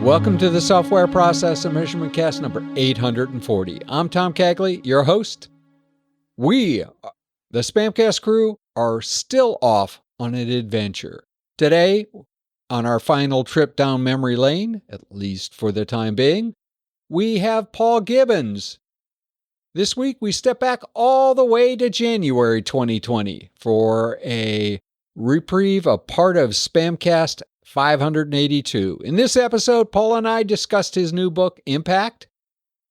Welcome to the Software Process and Measurement Cast number 840. I'm Tom Cagley, your host. We, the SPaMCAST crew, are still off on an adventure. Today, on our final trip down memory lane, at least for the time being, we have Paul Gibbons. This week, we step back all the way to January 2020 for a reprieve of part of SPaMCAST 582. In this episode, Paul and I discussed his new book, Impact.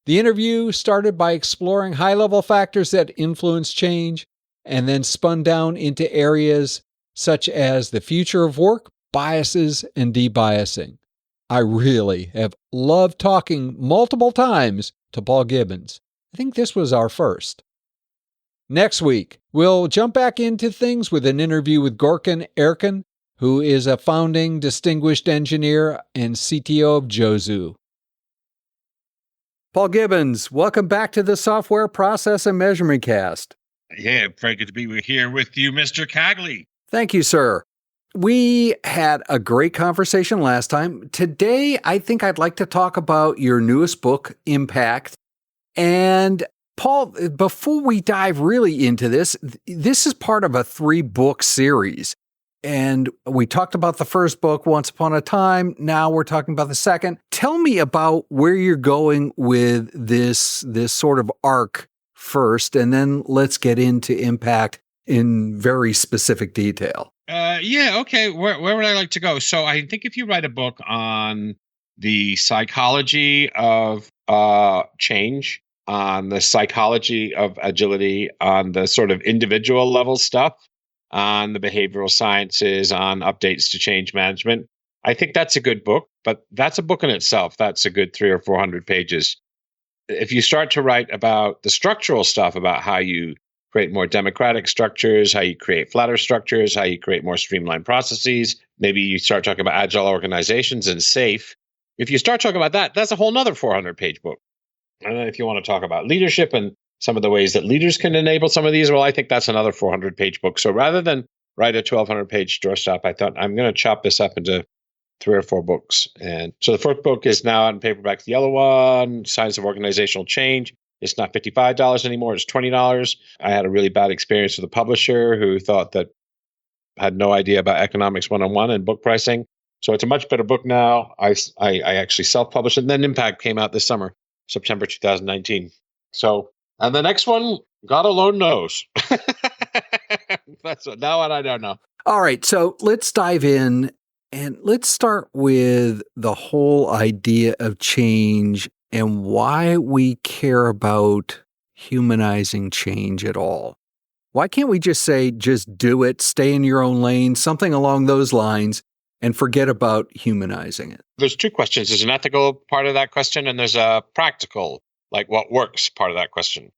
The interview started by exploring high-level factors that influence change and then spun down into areas such as the future of work, biases, and debiasing. I really have loved talking multiple times to Paul Gibbons. I think this was our first. Next week, we'll jump back into things with an interview with Gorkan Erkan, who is a founding distinguished engineer and CTO of Jozu. Paul Gibbons, welcome back to the Software Process and Measurement Cast. Yeah, very good to be here with you, Mr. Cagley. Thank you, sir. We had a great conversation last time. Today, I think I'd like to talk about your newest book, Impact. And Paul, before we dive really into this is part of a 3-book series. And we talked about the first book, Once Upon a Time. Now we're talking about the second. Tell me about where you're going with this sort of arc first, and then let's get into Impact in very specific detail. Okay. Where would I like to go? So I think if you write a book on the psychology of change, on the psychology of agility, on the sort of individual level stuff, on the behavioral sciences, on updates to change management, I think that's a good book, but that's a book in itself. That's a good 300 or 400 pages. If you start to write about the structural stuff, about how you create more democratic structures, how you create flatter structures, how you create more streamlined processes, maybe you start talking about agile organizations and SAFe. If you start talking about that, that's a whole nother 400-page book. And then if you want to talk about leadership and some of the ways that leaders can enable some of these, well, I think that's another 400-page book. So rather than write a 1,200-page doorstop, I thought I'm going to chop this up into 3 or 4 books. And so the first book is now out in paperback, the yellow one, Science of Organizational Change. It's not $55 anymore. It's $20. I had a really bad experience with a publisher who thought that had no idea about economics 101 and book pricing. So it's a much better book now. I actually self-published it. And then Impact came out this summer, September 2019. So, and the next one, God alone knows. That's now what I don't know. All right. So let's dive in and let's start with the whole idea of change and why we care about humanizing change at all. Why can't we just say, just do it, stay in your own lane, something along those lines, and forget about humanizing it? There's 2 questions. There's an ethical part of that question, and there's a practical, like what works part of that question.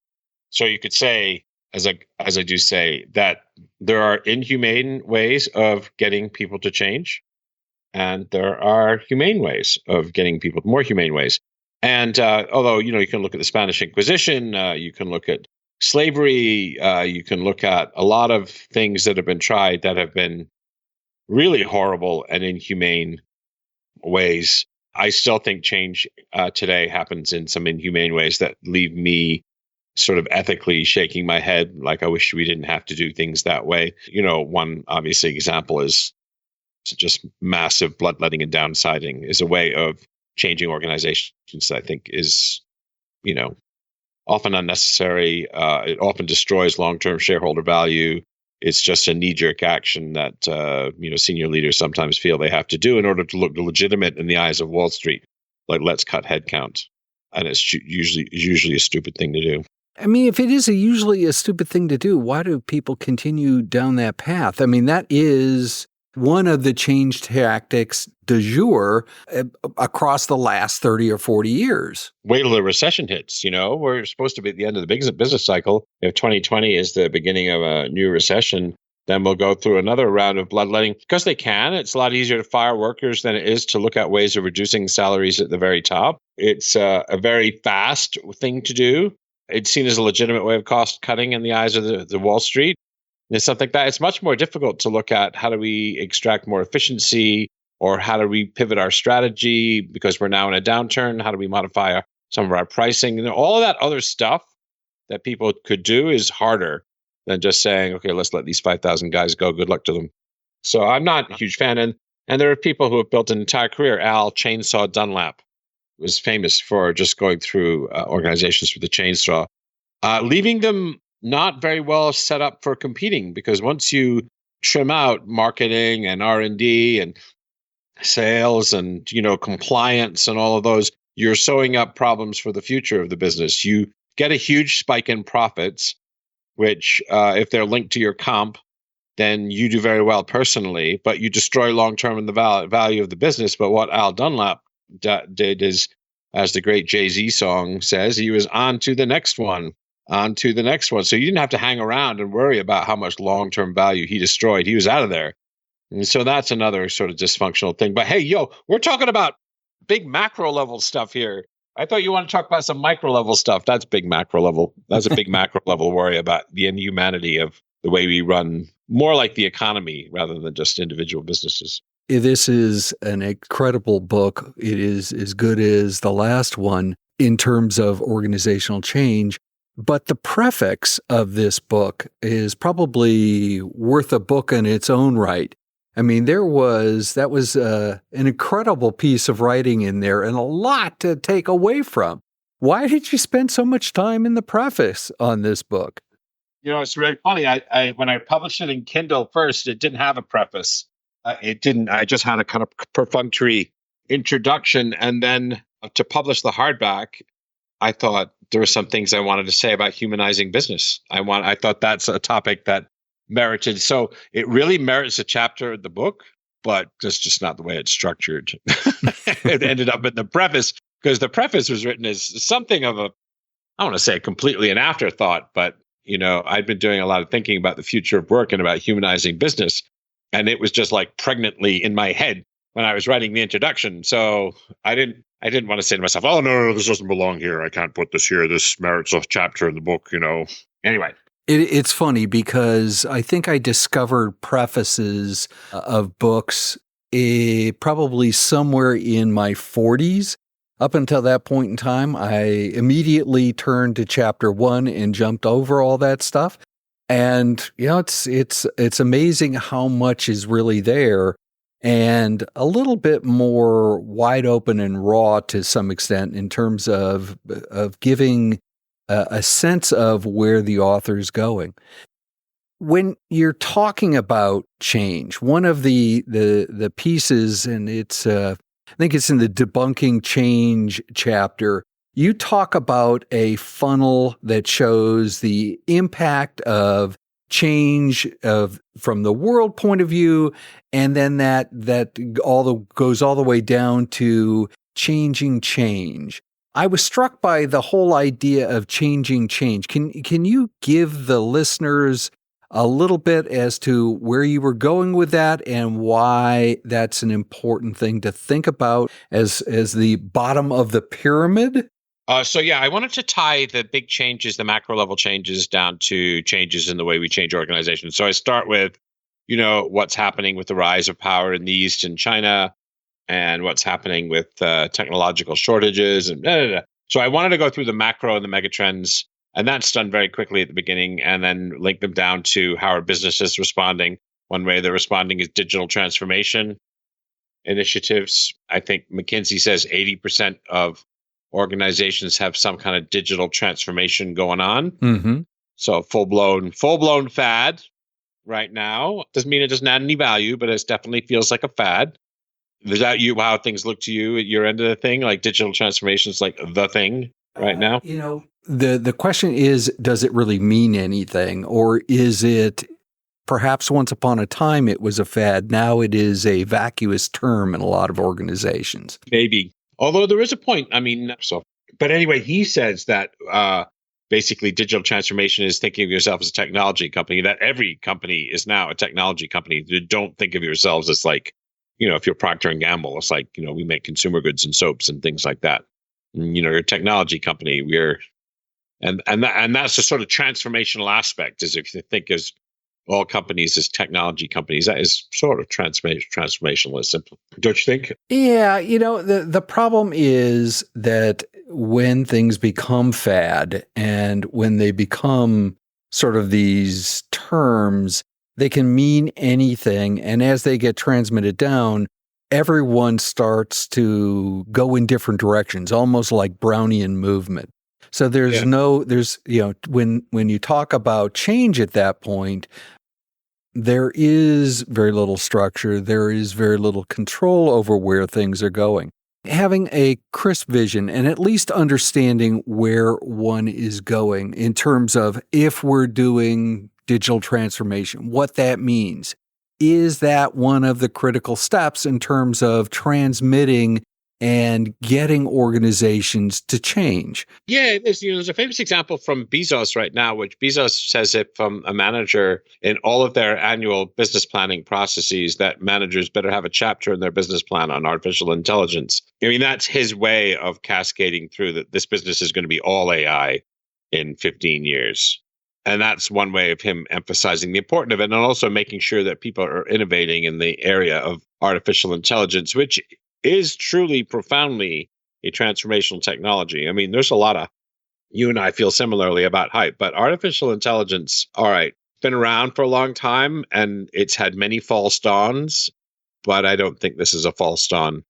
So you could say, as I do say, that there are inhumane ways of getting people to change, and there are humane ways of getting people, more humane ways. And although, you can look at the Spanish Inquisition, you can look at slavery, you can look at a lot of things that have been tried that have been really horrible and inhumane ways. I still think change today happens in some inhumane ways that leave me sort of ethically shaking my head, like I wish we didn't have to do things that way. One obviously example is just massive bloodletting and downsiding is a way of changing organizations that I think is, often unnecessary. It often destroys long-term shareholder value. It's just a knee-jerk action that, senior leaders sometimes feel they have to do in order to look legitimate in the eyes of Wall Street. Like, let's cut headcount. And it's usually a stupid thing to do. I mean, if it is usually a stupid thing to do, why do people continue down that path? I mean, that is one of the change tactics du jour across the last 30 or 40 years. Wait till the recession hits. We're supposed to be at the end of the business cycle. If 2020 is the beginning of a new recession, then we'll go through another round of bloodletting. Because they can. It's a lot easier to fire workers than it is to look at ways of reducing salaries at the very top. It's a very fast thing to do. It's seen as a legitimate way of cost cutting in the eyes of the Wall Street. And something like that. It's much more difficult to look at how do we extract more efficiency, or how do we pivot our strategy because we're now in a downturn? How do we modify some of our pricing? And all of that other stuff that people could do is harder than just saying, okay, let's let these 5,000 guys go. Good luck to them. So I'm not a huge fan. And there are people who have built an entire career. Al Chainsaw Dunlap was famous for just going through organizations with a chainsaw, leaving them not very well set up for competing, because once you trim out marketing and R&D and sales and compliance and all of those, you're sewing up problems for the future of the business. You get a huge spike in profits, which if they're linked to your comp, then you do very well personally, but you destroy long-term in the value of the business. But what Al Dunlap did is, as the great Jay-Z song says, he was on to the next one, on to the next one. So you didn't have to hang around and worry about how much long-term value he destroyed. He was out of there. And so that's another sort of dysfunctional thing. But hey, we're talking about big macro level stuff here. I thought you want to talk about some micro level stuff. That's big macro level. That's a big macro level worry about the inhumanity of the way we run, more like the economy rather than just individual businesses. This is an incredible book. It is as good as the last one in terms of organizational change. But the preface of this book is probably worth a book in its own right. I mean, that was an incredible piece of writing in there and a lot to take away from. Why did you spend so much time in the preface on this book? It's really funny. I when I published it in Kindle first, it didn't have a preface. It didn't. I just had a kind of perfunctory introduction, and then to publish the hardback, I thought there were some things I wanted to say about humanizing business. I thought that's a topic that merited. So it really merits a chapter in the book, but that's just not the way it's structured. It ended up in the preface, because the preface was written as something of I don't want to say completely an afterthought, but I'd been doing a lot of thinking about the future of work and about humanizing business. And it was just like pregnantly in my head when I was writing the introduction. So I didn't want to say to myself, oh, no, this doesn't belong here. I can't put this here. This merits a chapter in the book, Anyway. It's funny because I think I discovered prefaces of books probably somewhere in my 40s. Up until that point in time, I immediately turned to chapter 1 and jumped over all that stuff. And it's amazing how much is really there, and a little bit more wide open and raw to some extent in terms of giving a sense of where the author's going. When you're talking about change, one of the pieces, and it's I think it's in the debunking change chapter, you talk about a funnel that shows the impact of change from the world point of view, and then that goes all the way down to changing change. I was struck by the whole idea of changing change. Can you give the listeners a little bit as to where you were going with that and why that's an important thing to think about as the bottom of the pyramid? I wanted to tie the big changes, the macro level changes, down to changes in the way we change organizations. So I start with, what's happening with the rise of power in the East and China, and what's happening with technological shortages. And So I wanted to go through the macro and the megatrends, and that's done very quickly at the beginning, and then link them down to how our business is responding. One way they're responding is digital transformation initiatives. I think McKinsey says 80% of organizations have some kind of digital transformation going on. Mm-hmm. So full blown fad right now. Doesn't mean it doesn't add any value, but it definitely feels like a fad. Is that how things look to you at your end of the thing? Like digital transformation is like the thing right now? The question is, does it really mean anything? Or is it perhaps once upon a time it was a fad, now it is a vacuous term in a lot of organizations? Maybe. Although there is a point. But anyway, he says that basically digital transformation is thinking of yourself as a technology company, that every company is now a technology company. You don't think of yourselves as like, if you're Procter & Gamble, it's like, we make consumer goods and soaps and things like that. And, you're a technology company. And that's the sort of transformational aspect, is if you think as all companies as technology companies. That is sort of transformationalism, don't you think? Yeah, the problem is that when things become fad and when they become sort of these terms, they can mean anything. And as they get transmitted down, everyone starts to go in different directions, almost like Brownian movement. So when you talk about change at that point, there is very little structure. There is very little control over where things are going. Having a crisp vision and at least understanding where one is going in terms of if we're doing digital transformation, what that means. Is that one of the critical steps in terms of transmitting and getting organizations to change? Yeah, there's a famous example from Bezos right now, which Bezos says if a manager in all of their annual business planning processes, that managers better have a chapter in their business plan on artificial intelligence. I mean, that's his way of cascading through that this business is going to be all AI in 15 years. And that's one way of him emphasizing the importance of it, and also making sure that people are innovating in the area of artificial intelligence, which is truly profoundly a transformational technology. I mean, there's a lot of, you and I feel similarly about hype, but artificial intelligence, all right, been around for a long time and it's had many false dawns, but I don't think this is a false dawn.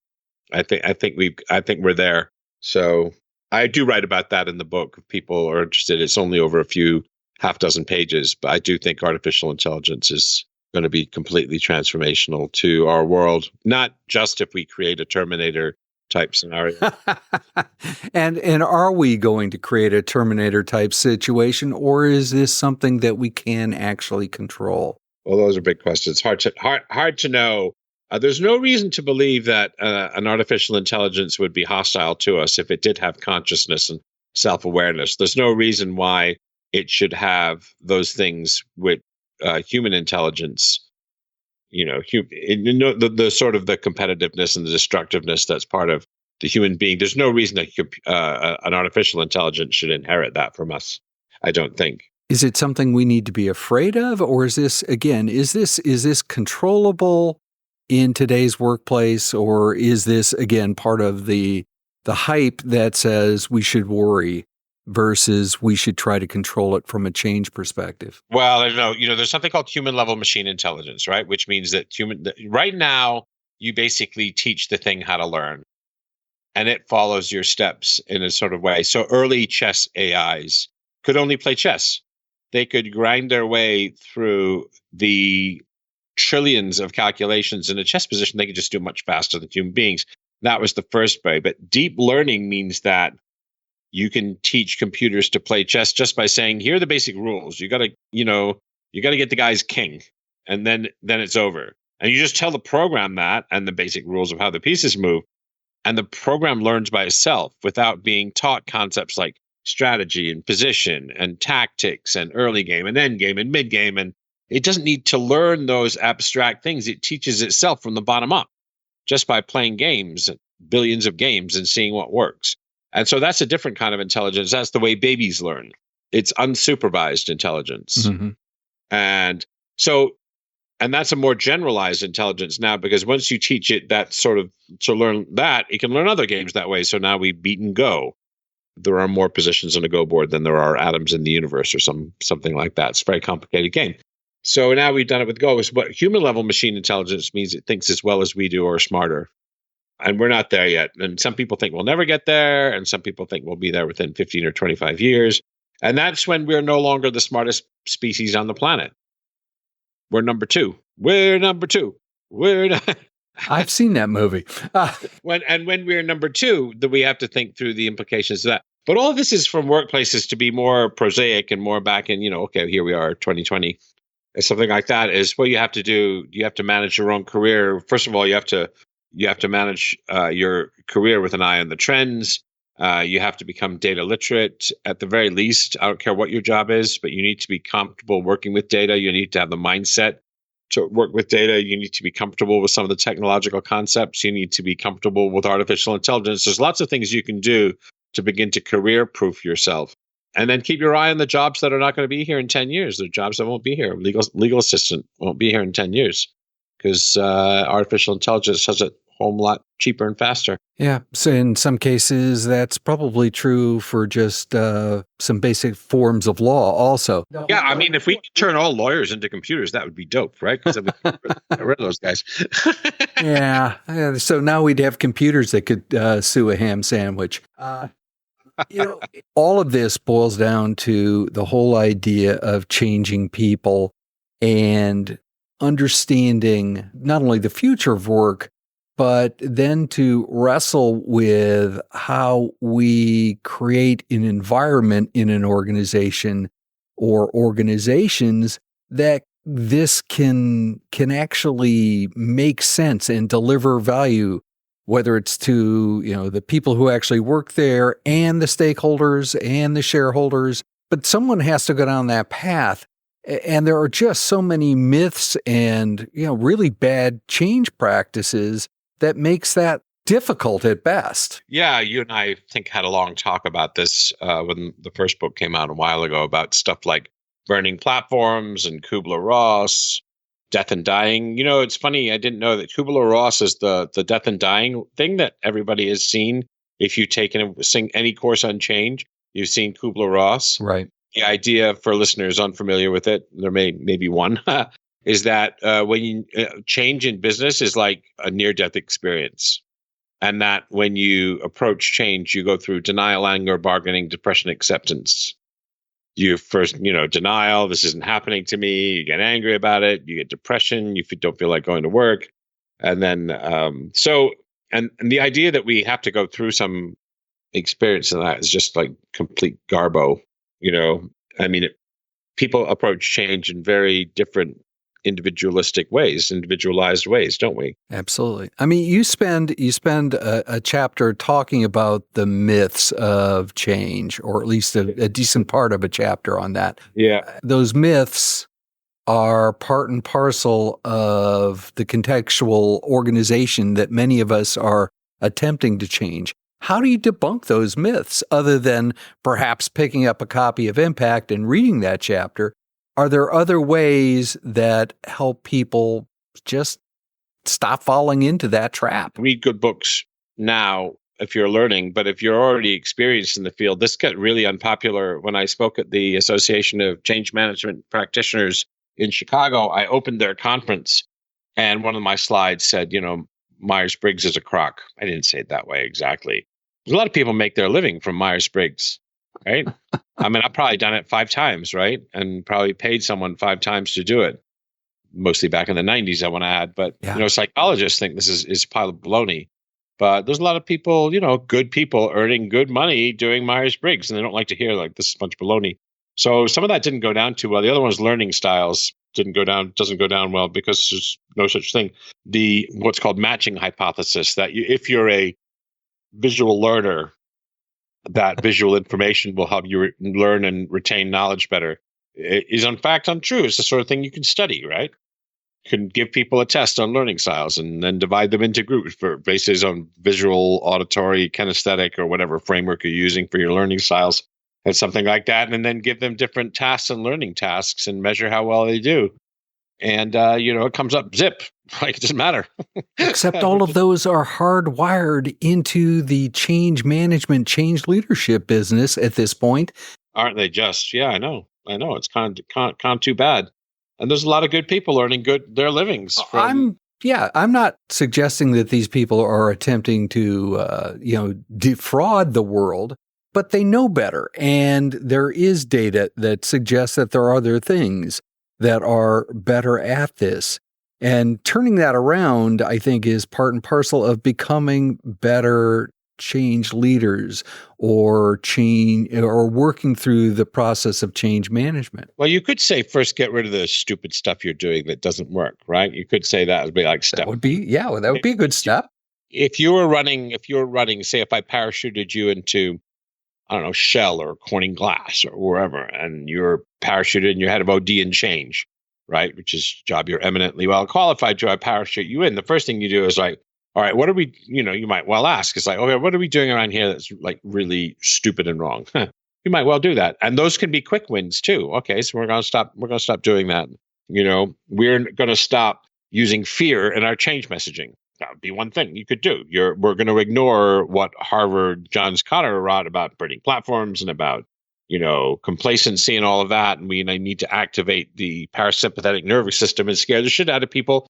I think we're there. So I do write about that in the book. If people are interested, it's only over a few half dozen pages, but I do think artificial intelligence is going to be completely transformational to our world, not just if we create a Terminator type scenario. And are we going to create a Terminator type situation, or is this something that we can actually control? Well, those are big questions. Hard to know. There's no reason to believe that an artificial intelligence would be hostile to us if it did have consciousness and self-awareness. There's no reason why it should have those things with human intelligence, the sort of the competitiveness and the destructiveness that's part of the human being. There's no reason that an artificial intelligence should inherit that from us, I don't think. Is it something we need to be afraid of, or is this controllable in today's workplace, or is this again part of the hype that says we should worry versus we should try to control it from a change perspective? Well, I don't know. There's something called human level machine intelligence, right? Which means that right now, you basically teach the thing how to learn, and it follows your steps in a sort of way. So early chess AIs could only play chess. They could grind their way through the trillions of calculations in a chess position. They could just do much faster than human beings. That was the first way. But deep learning means that you can teach computers to play chess just by saying, here are the basic rules. You got to get the guy's king, and then it's over. And you just tell the program that and the basic rules of how the pieces move, and the program learns by itself without being taught concepts like strategy and position and tactics and early game and end game and mid game. And it doesn't need to learn those abstract things. It teaches itself from the bottom up just by playing games, billions of games, and seeing what works. And so that's a different kind of intelligence. That's the way babies learn. It's unsupervised intelligence. Mm-hmm. And that's a more generalized intelligence now, because once you teach it that sort of to learn that, it can learn other games that way. So now we beat and go. There are more positions on a Go board than there are atoms in the universe, or something like that. It's a very complicated game. So now we've done it with Go. What human level machine intelligence means, it thinks as well as we do or smarter. And we're not there yet. And some people think we'll never get there. And some people think we'll be there within 15 or 25 years. And that's when we're no longer the smartest species on the planet. We're number two. We're number two. We're not. I've seen that movie. When we're number two, that we have to think through the implications of that. But all of this is from workplaces to be more prosaic and more back in, okay, here we are, 2020. Something like that is what you have to do. You have to manage your own career. First of all, you have to manage your career with an eye on the trends. You have to become data literate at the very least. I don't care what your job is, but you need to be comfortable working with data. You need to have the mindset to work with data. You need to be comfortable with some of the technological concepts. You need to be comfortable with artificial intelligence. There's lots of things you can do to begin to career-proof yourself. And then keep your eye on the jobs that are not going to be here in 10 years. The jobs that won't be here. Legal assistant won't be here in 10 years because artificial intelligence does it a whole lot cheaper and faster. Yeah. So in some cases, that's probably true for just some basic forms of law also. Yeah. I mean, if we could turn all lawyers into computers, that would be dope, right? Because then we could get rid of those guys. Yeah. So now we'd have computers that could sue a ham sandwich. All of this boils down to the whole idea of changing people and understanding not only the future of work, but then to wrestle with how we create an environment in an organization or organizations that this can actually make sense and deliver value, whether it's to, the people who actually work there and the stakeholders and the shareholders. But someone has to go down that path. And there are just so many myths and, really bad change practices that makes that difficult at best. Yeah, you and I think had a long talk about this when the first book came out a while ago about stuff like burning platforms and Kubler-Ross, death and dying. It's funny, I didn't know that Kubler-Ross is the death and dying thing that everybody has seen. If you've taken any course on change, you've seen Kubler-Ross. Right. The idea for listeners unfamiliar with it, there may be one, is that when you change in business is like a near-death experience. And that when you approach change, you go through denial, anger, bargaining, depression, acceptance. You first, denial, this isn't happening to me. You get angry about it. You get depression. You don't feel like going to work. And then, and the idea that we have to go through some experience in that is just like complete garbo. People approach change in very different individualized ways, don't we? Absolutely. I mean, you spend a chapter talking about the myths of change, or at least a decent part of a chapter on that. Yeah. Those myths are part and parcel of the contextual organization that many of us are attempting to change. How do you debunk those myths other than perhaps picking up a copy of Impact and reading that chapter? Are there other ways that help people just stop falling into that trap? Read good books now if you're learning, but if you're already experienced in the field, this got really unpopular. When I spoke at the Association of Change Management Practitioners in Chicago, I opened their conference and one of my slides said, Myers-Briggs is a crock. I didn't say it that way exactly. There's a lot of people make their living from Myers-Briggs, right? I mean, I've probably done it 5 times, right? And probably paid someone 5 times to do it. Mostly back in the 90s, I want to add. But, psychologists think this is a pile of baloney. But there's a lot of people, good people earning good money doing Myers-Briggs. And they don't like to hear like this is a bunch of baloney. So some of that didn't go down too well. The other one's learning styles doesn't go down well because there's no such thing. The what's called matching hypothesis, that if you're a visual learner, that visual information will help you learn and retain knowledge better. It is in fact untrue. It's the sort of thing you can study, right? You can give people a test on learning styles and then divide them into groups based on visual, auditory, kinesthetic, or whatever framework you're using for your learning styles and something like that. And then give them different tasks and learning tasks and measure how well they do. And, it comes up zip, like it doesn't matter. Except all of those are hardwired into the change management, change leadership business at this point. Aren't they just? Yeah, I know. It's kind of too bad. And there's a lot of good people earning their livings. I'm not suggesting that these people are attempting to, defraud the world, but they know better. And there is data that suggests that there are other things that are better at this. And turning that around, I think, is part and parcel of becoming better change leaders or working through the process of change management. Well, you could say first get rid of the stupid stuff you're doing that doesn't work, right? You could say that would be like step. That would be a good step. If you were running, say if I parachuted you into, I don't know, Shell or Corning Glass or wherever, and you're parachuted and you're head of OD and change, right? Which is a job you're eminently well qualified to. I parachute you in. The first thing you do is like, all right, what are we, you might well ask, it's like, okay, what are we doing around here that's like really stupid and wrong? you might well do that. And those can be quick wins too. Okay, so we're going to stop doing that. We're going to stop using fear in our change messaging. That would be one thing you could do. We're going to ignore what Harvard John Connor wrote about burning platforms and about, complacency and all of that. And we need to activate the parasympathetic nervous system and scare the shit out of people,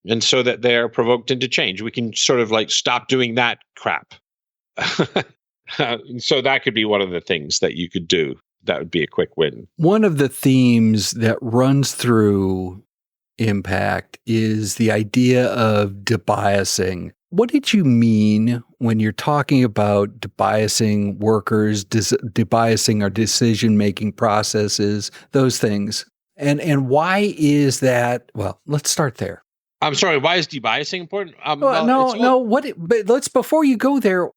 and so that they're provoked into change. We can sort of like stop doing that crap. So that could be one of the things that you could do. That would be a quick win. One of the themes that runs through Impact is the idea of debiasing. What did you mean when you're talking about debiasing workers, debiasing our decision-making processes, those things? And why is that? Well, let's start there. I'm sorry, why is debiasing important? But before you go there,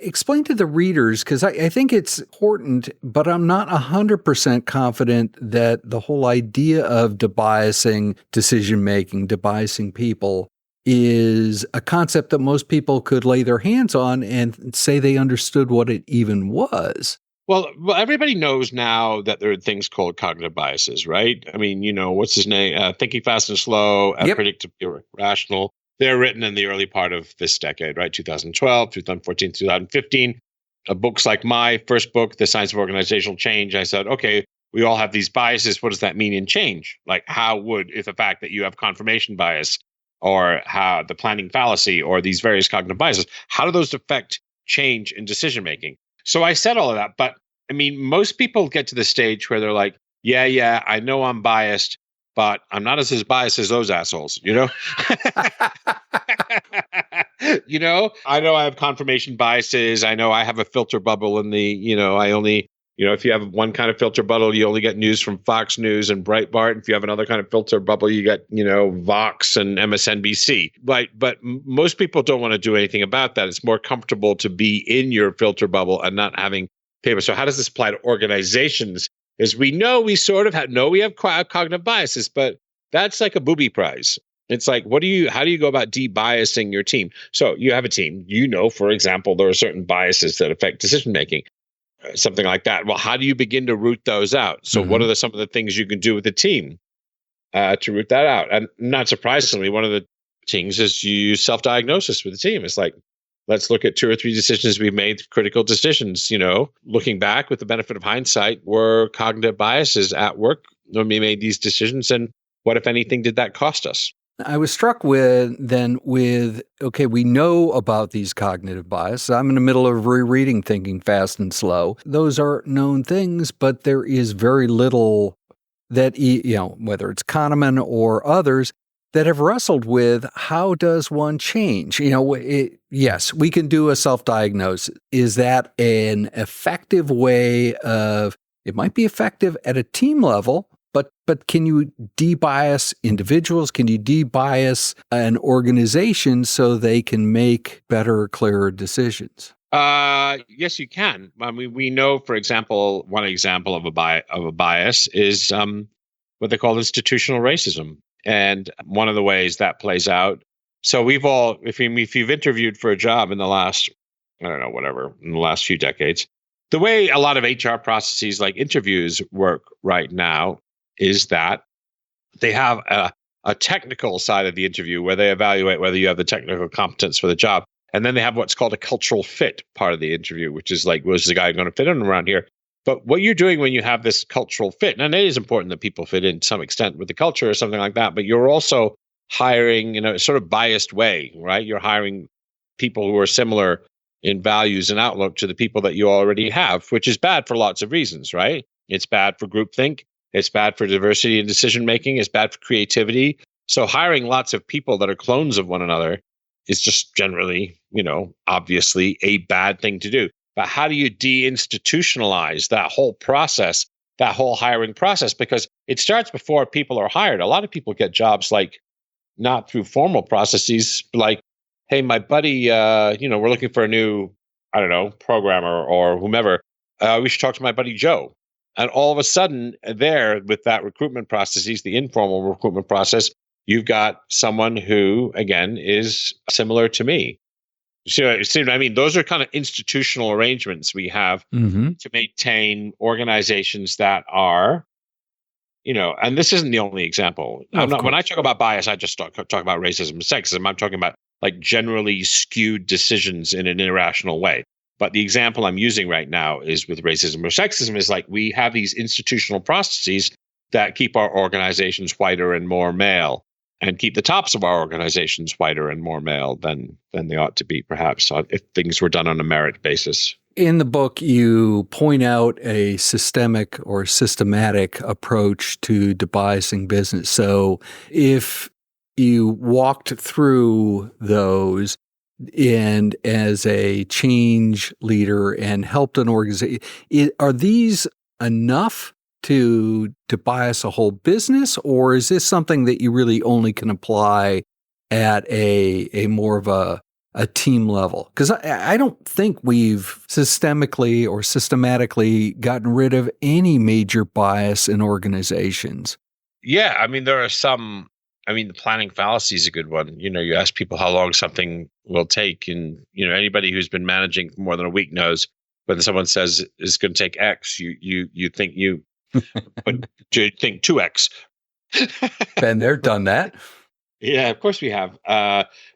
explain to the readers, because I think it's important, but I'm not 100% confident that the whole idea of debiasing decision-making, debiasing people, is a concept that most people could lay their hands on and say they understood what it even was. Well, everybody knows now that there are things called cognitive biases, right? I mean, what's his name? Thinking Fast and Slow, Predictable, Rational. They're written in the early part of this decade, right? 2012, 2014, 2015. Books like my first book, The Science of Organizational Change, I said, okay, we all have these biases. What does that mean in change? Like, how would, if the fact that you have confirmation bias or how the planning fallacy or these various cognitive biases, how do those affect change in decision making? So I said all of that. But I mean, most people get to the stage where they're like, yeah, I know I'm biased, but I'm not as biased as those assholes, I know I have confirmation biases. I know I have a filter bubble in the, I only, if you have one kind of filter bubble, you only get news from Fox News and Breitbart. If you have another kind of filter bubble, you get, Vox and MSNBC. But most people don't want to do anything about that. It's more comfortable to be in your filter bubble and not having paper. So how does this apply to organizations? Is we sort of we have cognitive biases, but that's like a booby prize. It's like, how do you go about debiasing your team? So you have a team, for example, there are certain biases that affect decision-making, something like that. Well, how do you begin to root those out? So what are some of the things you can do with the team to root that out? And not surprisingly, one of the things is you use self-diagnosis with the team. It's like, let's look at 2 or 3 decisions we've made, critical decisions, looking back with the benefit of hindsight, were cognitive biases at work when we made these decisions? And what, if anything, did that cost us? I was struck with, okay, we know about these cognitive biases. I'm in the middle of rereading Thinking Fast and Slow. Those are known things, but there is very little that, whether it's Kahneman or others, that have wrestled with how does one change? Yes, we can do a self-diagnosis. Is that an effective way of, it might be effective at a team level, but can you debias individuals? Can you debias an organization so they can make better, clearer decisions? Yes, you can. I mean, we know, for example, one example of a bias is what they call institutional racism. And one of the ways that plays out. So we've all, if you've interviewed for a job in the last, in the last few decades, the way a lot of HR processes like interviews work right now is that they have a technical side of the interview where they evaluate whether you have the technical competence for the job. And then they have what's called a cultural fit part of the interview, which is like, was the guy going to fit in around here? But what you're doing when you have this cultural fit, and it is important that people fit in to some extent with the culture or something like that, but you're also hiring in a sort of biased way, right? You're hiring people who are similar in values and outlook to the people that you already have, which is bad for lots of reasons, right? It's bad for groupthink. It's bad for diversity in decision-making. It's bad for creativity. So hiring lots of people that are clones of one another is just generally, obviously a bad thing to do. But how do you deinstitutionalize that whole process, that whole hiring process? Because it starts before people are hired. A lot of people get jobs like not through formal processes, like, hey, my buddy, we're looking for a new, programmer or whomever. We should talk to my buddy Joe. And all of a sudden there with that recruitment processes, the informal recruitment process, you've got someone who, again, is similar to me. See what I mean? Those are kind of institutional arrangements we have to maintain organizations that are, and this isn't the only example. When I talk about bias, I just talk about racism and sexism. I'm talking about like generally skewed decisions in an irrational way. But the example I'm using right now is with racism or sexism is like we have these institutional processes that keep our organizations whiter and more male, and keep the tops of our organizations whiter and more male than they ought to be, perhaps, if things were done on a merit basis. In the book, you point out a systemic or systematic approach to debiasing business. So if you walked through those and as a change leader and helped an organization, are these enough to bias a whole business, or is this something that you really only can apply at a more of a team level? Because I don't think we've systemically or systematically gotten rid of any major bias in organizations. Yeah, I mean, there are some. I mean, the planning fallacy is a good one. You ask people how long something will take, and anybody who's been managing for more than a week knows when someone says it's going to take X, you think but you think 2X. Been there, done that. Yeah, of course we have.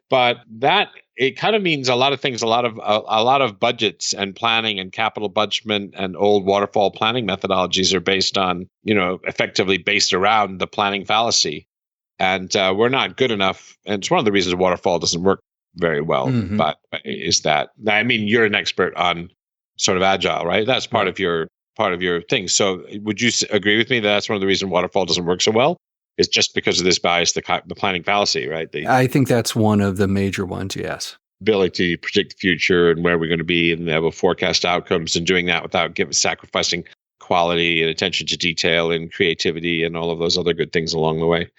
But that it kind of means a lot of things. A lot of budgets and planning and capital budget and old waterfall planning methodologies are based on, effectively based around the planning fallacy. And we're not good enough. And it's one of the reasons waterfall doesn't work very well. But is that, I mean, you're an expert on sort of agile, right? That's part of your thing. So would you agree with me that that's one of the reasons waterfall doesn't work so well? It's just because of this bias, the planning fallacy, right? I think that's one of the major ones, yes. Ability to predict the future and where we're going to be and able to forecast outcomes, and doing that without sacrificing quality and attention to detail and creativity and all of those other good things along the way.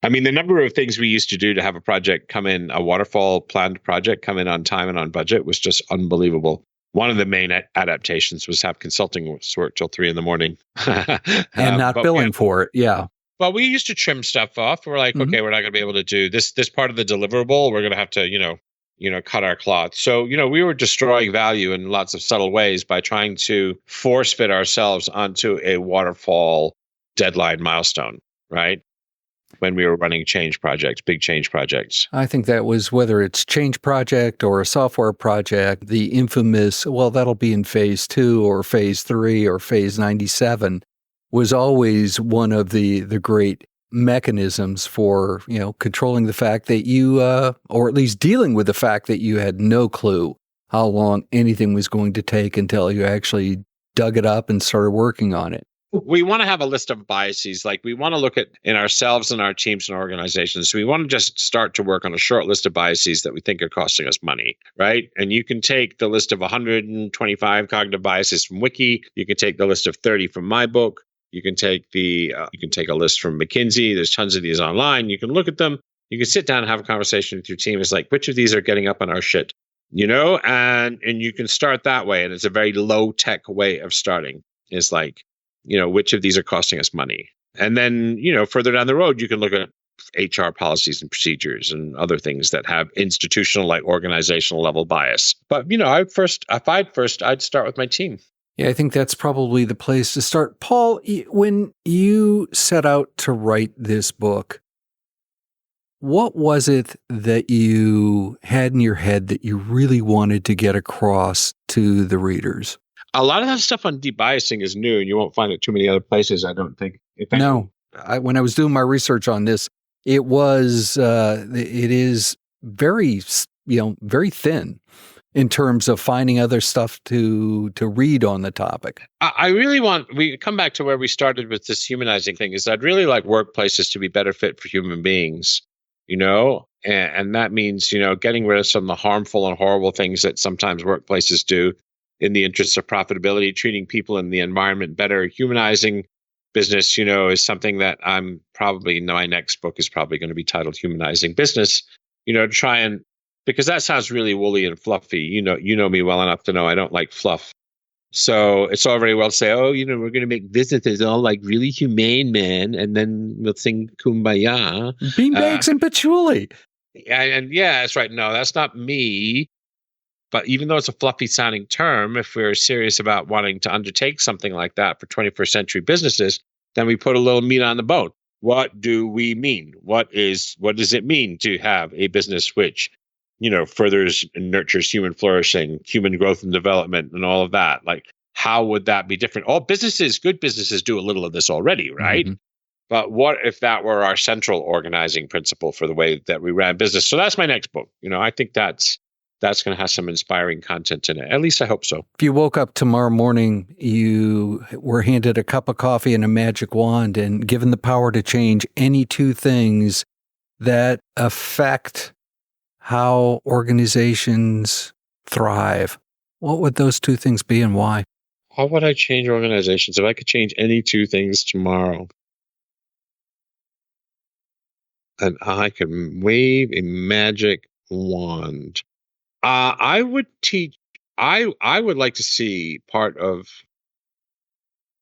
I mean, the number of things we used to do to have a project come in, a waterfall planned project come in on time and on budget was just unbelievable. One of the main adaptations was have consulting work till 3 a.m. and not billing for it. Yeah. Well, we used to trim stuff off. We're like, okay, we're not going to be able to do this part of the deliverable. We're going to have to, cut our cloth. So, we were destroying value in lots of subtle ways by trying to force fit ourselves onto a waterfall deadline milestone, right? When we were running change projects, big change projects. I think that was, whether it's change project or a software project, the infamous, well, that'll be in phase 2 or phase 3 or phase 97 was always one of the great mechanisms for, controlling the fact that you, or at least dealing with the fact that you had no clue how long anything was going to take until you actually dug it up and started working on it. We want to have a list of biases. Like we want to look at in ourselves and our teams and organizations. So we want to just start to work on a short list of biases that we think are costing us money, right? And you can take the list of 125 cognitive biases from Wiki. You can take the list of 30 from my book. You can take a list from McKinsey. There's tons of these online. You can look at them. You can sit down and have a conversation with your team. It's like, which of these are getting up on our shit? And you can start that way. And it's a very low tech way of starting. It's like, which of these are costing us money? And then, further down the road, you can look at HR policies and procedures and other things that have institutional, like organizational level bias. But, I'd start with my team. Yeah, I think that's probably the place to start. Paul, when you set out to write this book, what was it that you had in your head that you really wanted to get across to the readers? A lot of that stuff on debiasing is new, and you won't find it too many other places, I don't think. No. When I was doing my research on this, it is very, very thin in terms of finding other stuff to read on the topic. I really we come back to where we started with this humanizing thing, is I'd really like workplaces to be better fit for human beings, and that means, getting rid of some of the harmful and horrible things that sometimes workplaces do in the interests of profitability, treating people in the environment better. Humanizing business, is something that my next book is probably going to be titled Humanizing Business, to try and, because that sounds really woolly and fluffy. You know me well enough to know I don't like fluff. So it's all very well to say, we're going to make businesses all like really humane, man, and then we'll sing Kumbaya. Beanbags and patchouli. And yeah, that's right. No, that's not me. But even though it's a fluffy sounding term, if we're serious about wanting to undertake something like that for 21st century businesses, then we put a little meat on the bone. What do we mean? What does it mean to have a business which, furthers and nurtures human flourishing, human growth and development, and all of that? Like, how would that be different? All businesses, good businesses, do a little of this already, right? Mm-hmm. But what if that were our central organizing principle for the way that we ran business? So that's my next book. I think that's going to have some inspiring content in it. At least I hope so. If you woke up tomorrow morning, you were handed a cup of coffee and a magic wand and given the power to change any two things that affect how organizations thrive, what would those two things be and why? How would I change organizations if I could change any two things tomorrow? And I could wave a magic wand. I would teach. I would like to see part of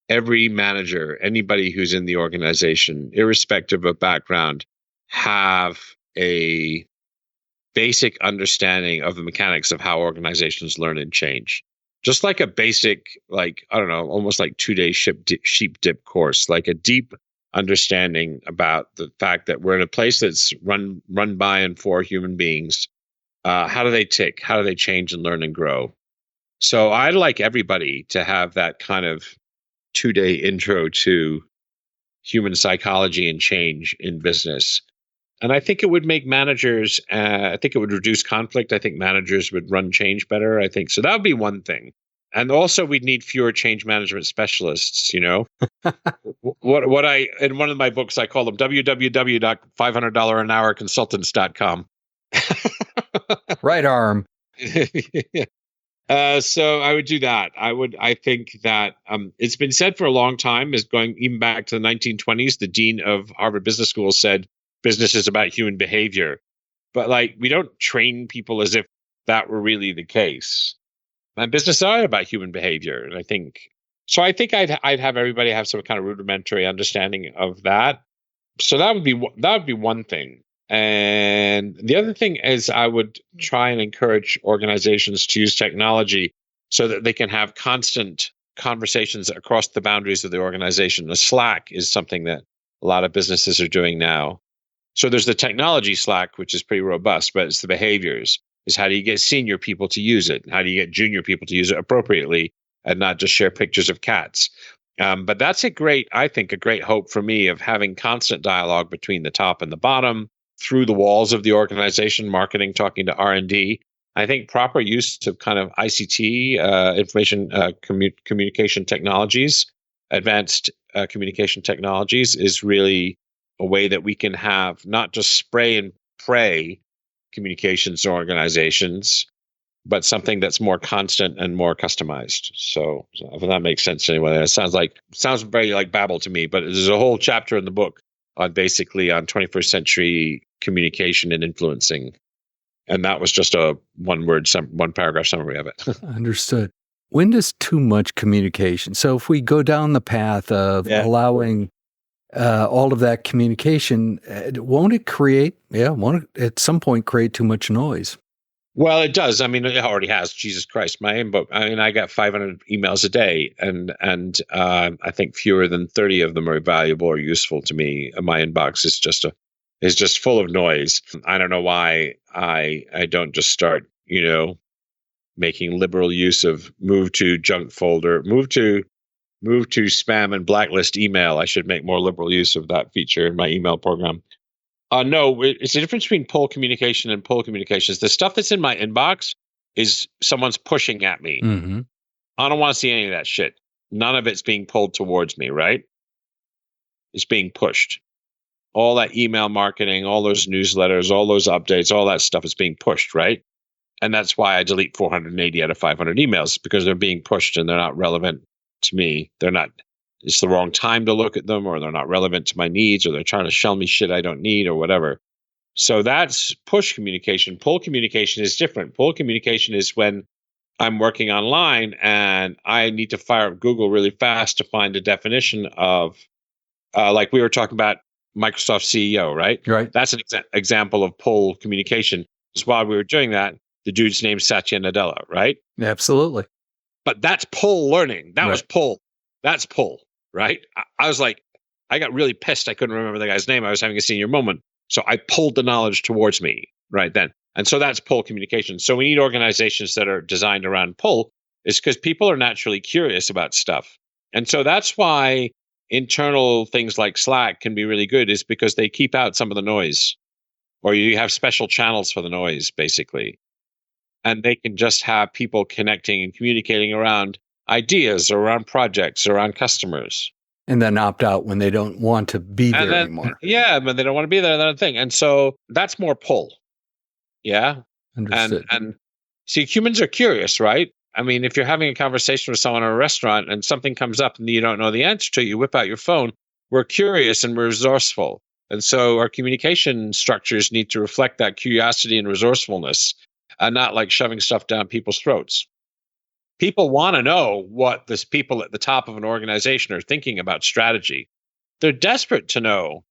every manager, anybody who's in the organization, irrespective of background, have a basic understanding of the mechanics of how organizations learn and change. Just like a basic, almost like 2-day sheep dip course, like a deep understanding about the fact that we're in a place that's run by and for human beings. How do they tick? How do they change and learn and grow? So I'd like everybody to have that kind of 2-day intro to human psychology and change in business. And I think it would make managers, I think it would reduce conflict. I think managers would run change better. I think so. That would be one thing. And also we'd need fewer change management specialists, what I, in one of my books, I call them www.500-an-hour-consultants.com. Right arm. So I would do that. I think that it's been said for a long time, is going even back to the 1920s, the dean of Harvard Business School said, business is about human behavior. But we don't train people as if that were really the case. And business are about human behavior. And I think I'd have everybody have some kind of rudimentary understanding of that. So that would be one thing. And the other thing is I would try and encourage organizations to use technology so that they can have constant conversations across the boundaries of the organization. The Slack is something that a lot of businesses are doing now. So there's the technology Slack, which is pretty robust, but it's the behaviors. Is how do you get senior people to use it? How do you get junior people to use it appropriately and not just share pictures of cats? But that's a great hope for me of having constant dialogue between the top and the bottom, through the walls of the organization, marketing, talking to R&D. I think proper use of kind of ICT, information communication technologies, advanced communication technologies is really a way that we can have not just spray and pray communications organizations, but something that's more constant and more customized. So if that makes sense anyway, it sounds very like babble to me, but there's a whole chapter in the book on 21st century communication and influencing. And that was just a one paragraph summary of it. Understood. When does too much communication? So if we go down the path of allowing all of that communication, won't it at some point create too much noise? Well, it does. I mean, it already has. Jesus Christ, my inbox. I mean, I got 500 emails a day, and I think fewer than 30 of them are valuable or useful to me. My inbox is just full of noise. I don't know why I don't just start, making liberal use of move to junk folder, move to spam and blacklist email. I should make more liberal use of that feature in my email program. No, it's the difference between pull communication and pull communications. The stuff that's in my inbox is someone's pushing at me. Mm-hmm. I don't want to see any of that shit. None of it's being pulled towards me, right? It's being pushed. All that email marketing, all those newsletters, all those updates, all that stuff is being pushed, right? And that's why I delete 480 out of 500 emails, because they're being pushed and they're not relevant to me. It's the wrong time to look at them, or they're not relevant to my needs, or they're trying to sell me shit I don't need, or whatever. So that's push communication. Pull communication is different. Pull communication is when I'm working online and I need to fire up Google really fast to find a definition of, like we were talking about Microsoft CEO, right? Right. That's an example of pull communication. Just while we were doing that, the dude's name's Satya Nadella, right? Absolutely. But that's pull learning. That Right. was pull. That's pull, right? I was like, I got really pissed. I couldn't remember the guy's name. I was having a senior moment. So I pulled the knowledge towards me right then. And so that's pull communication. So we need organizations that are designed around pull, is because people are naturally curious about stuff. And so that's why internal things like Slack can be really good, is because they keep out some of the noise, or you have special channels for the noise, basically. And they can just have people connecting and communicating around ideas, or around projects, or around customers. And then opt out when they don't want to be there anymore. Yeah, but they don't want to be there, that's the thing. And so that's more pull. Yeah. Understood. And see, humans are curious, right? I mean, if you're having a conversation with someone in a restaurant and something comes up and you don't know the answer to, you whip out your phone. We're curious and we're resourceful. And so our communication structures need to reflect that curiosity and resourcefulness, and not like shoving stuff down people's throats. People want to know what the people at the top of an organization are thinking about strategy. They're desperate to know.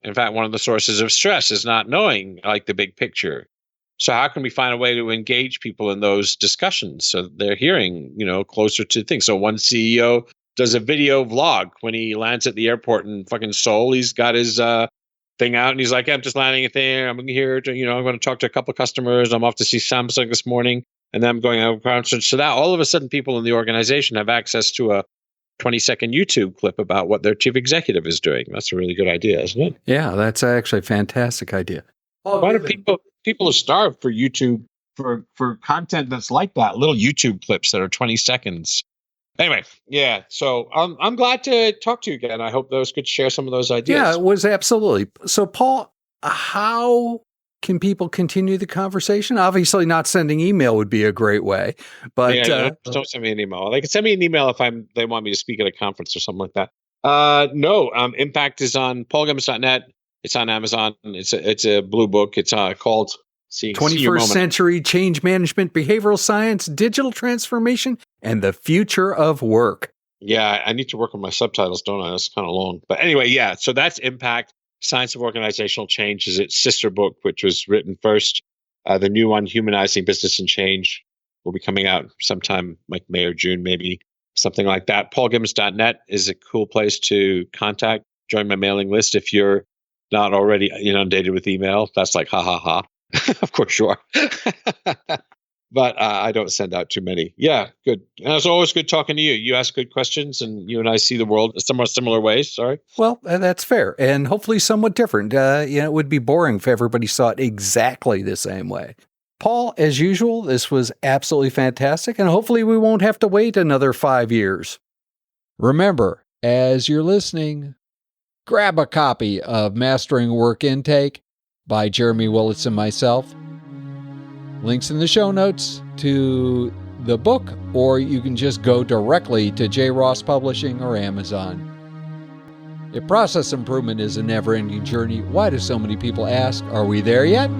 In fact, one of the sources of stress is not knowing like the big picture. So how can we find a way to engage people in those discussions so that they're hearing, closer to things? So one CEO does a video vlog when he lands at the airport in fucking Seoul. He's got his thing out and he's like, I'm just landing there. I'm here to, I'm going to talk to a couple of customers. I'm off to see Samsung this morning. And then I'm going out of concert. So that all of a sudden people in the organization have access to a 20-second YouTube clip about what their chief executive is doing. That's a really good idea, isn't it? Yeah, that's actually a fantastic idea. Why do people are starved for YouTube, for content that's like that, little YouTube clips that are 20 seconds. Anyway, yeah. So I'm glad to talk to you again. I hope those could share some of those ideas. Yeah, it was absolutely. So, Paul, how can people continue the conversation? Obviously, not sending email would be a great way. But don't send me an email. They can send me an email if they want me to speak at a conference or something like that. No, Impact is on paulgibbons.net. It's on Amazon. It's a blue book. It's called 21st Century Change Management, Behavioral Science, Digital Transformation, and the Future of Work. Yeah, I need to work on my subtitles, don't I? That's kind of long. But anyway, yeah. So that's Impact. Science of Organizational Change is its sister book, which was written first. The new one, Humanizing Business and Change, will be coming out sometime like May or June, maybe something like that. paulgibbons.net is a cool place to contact. Join my mailing list if you're not already inundated with email. That's like, ha, ha, ha. Of course you are. But I don't send out too many. Yeah, good. And it's always good talking to you. You ask good questions, and you and I see the world in somewhat similar ways. Sorry. Well, that's fair, and hopefully somewhat different. It would be boring if everybody saw it exactly the same way. Paul, as usual, this was absolutely fantastic, and hopefully we won't have to wait another 5 years. Remember, as you're listening, grab a copy of Mastering Work Intake by Jeremy Willits and myself. Links in the show notes to the book, or you can just go directly to J. Ross Publishing or Amazon. If process improvement is a never-ending journey, why do so many people ask, are we there yet?